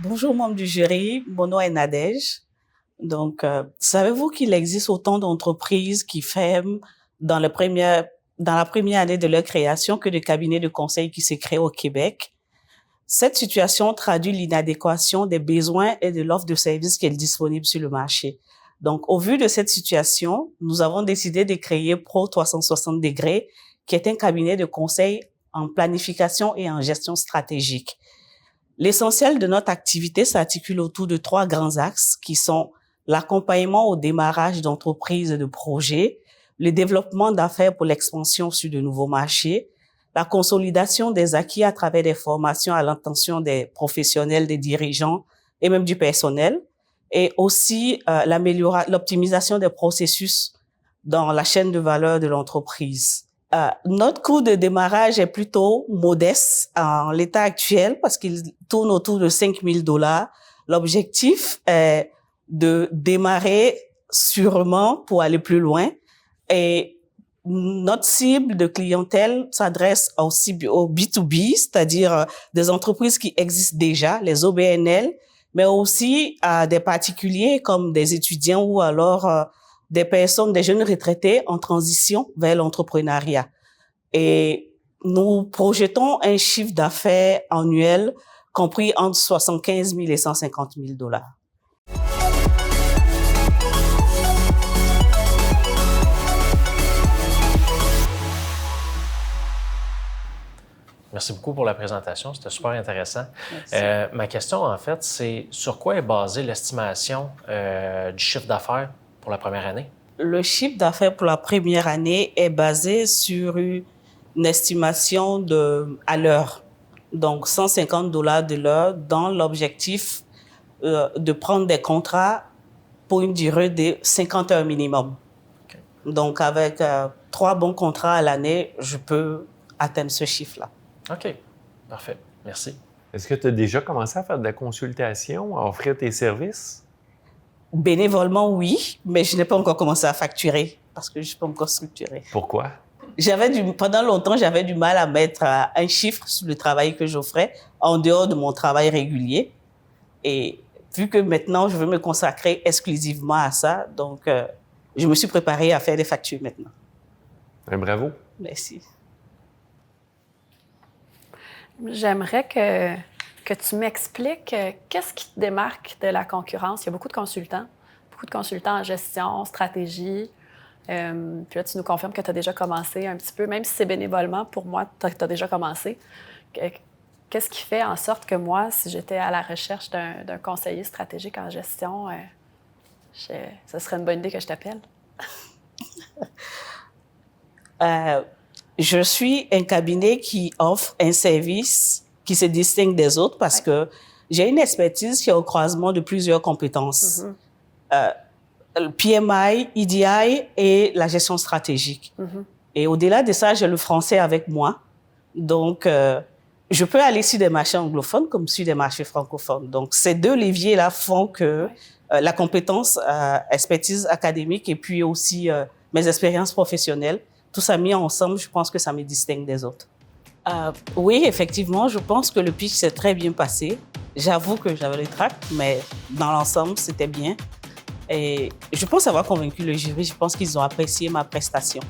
Bonjour, membres du jury. Mon nom est Nadège. Donc, savez-vous qu'il existe autant d'entreprises qui ferment dans la première année de leur création que de cabinets de conseil qui se créent au Québec? Cette situation traduit l'inadéquation des besoins et de l'offre de services qui est disponible sur le marché. Donc, au vu de cette situation, nous avons décidé de créer Pro 360 degrés, qui est un cabinet de conseil en planification et en gestion stratégique. L'essentiel de notre activité s'articule autour de 3 grands axes qui sont l'accompagnement au démarrage d'entreprises et de projets, le développement d'affaires pour l'expansion sur de nouveaux marchés, la consolidation des acquis à travers des formations à l'intention des professionnels, des dirigeants et même du personnel, et aussi l'optimisation des processus dans la chaîne de valeur de l'entreprise. Notre coût de démarrage est plutôt modeste en l'état actuel parce qu'il tourne autour de $5,000. L'objectif est de démarrer sûrement pour aller plus loin. Et notre cible de clientèle s'adresse aussi au B2B, c'est-à-dire des entreprises qui existent déjà, les OBNL, mais aussi à des particuliers comme des étudiants ou alors des personnes, des jeunes retraités en transition vers l'entrepreneuriat. Et nous projetons un chiffre d'affaires annuel compris entre 75 000 et 150 000 $. Merci beaucoup pour la présentation, c'était super intéressant. Ma question, en fait, c'est sur quoi est basée l'estimation du chiffre d'affaires pour la première année? Le chiffre d'affaires pour la première année est basé sur une estimation à l'heure, donc $150 de l'heure, dans l'objectif de prendre des contrats pour une durée de 50 heures minimum. Okay. Donc, avec 3 bons contrats à l'année, je peux atteindre ce chiffre-là. OK, parfait. Merci. Est-ce que tu as déjà commencé à faire de la consultation, à offrir tes services? Bénévolement, oui, mais je n'ai pas encore commencé à facturer parce que je ne suis pas encore structurée. Pourquoi? Pendant longtemps, j'avais du mal à mettre un chiffre sur le travail que j'offrais en dehors de mon travail régulier. Et vu que maintenant, je veux me consacrer exclusivement à ça, donc je me suis préparée à faire des factures maintenant. Bravo. Merci. J'aimerais que tu m'expliques qu'est-ce qui te démarque de la concurrence. Il y a beaucoup de consultants en gestion, stratégie. Puis là, tu nous confirmes que tu as déjà commencé un petit peu, même si c'est bénévolement, pour moi, tu as déjà commencé. Qu'est-ce qui fait en sorte que moi, si j'étais à la recherche d'un conseiller stratégique en gestion, ce serait une bonne idée que je t'appelle? Je suis un cabinet qui offre un service qui se distingue des autres parce que j'ai une expertise qui est au croisement de plusieurs compétences. Le PMI, EDI et la gestion stratégique. Et au-delà de ça, j'ai le français avec moi. Donc, je peux aller sur des marchés anglophones comme sur des marchés francophones. Donc, ces 2 leviers-là font que la compétence, expertise académique et puis aussi mes expériences professionnelles, tout ça mis ensemble, je pense que ça me distingue des autres. Oui, effectivement, je pense que le pitch s'est très bien passé. J'avoue que j'avais le trac, mais dans l'ensemble, c'était bien. Et je pense avoir convaincu le jury. Je pense qu'ils ont apprécié ma prestation.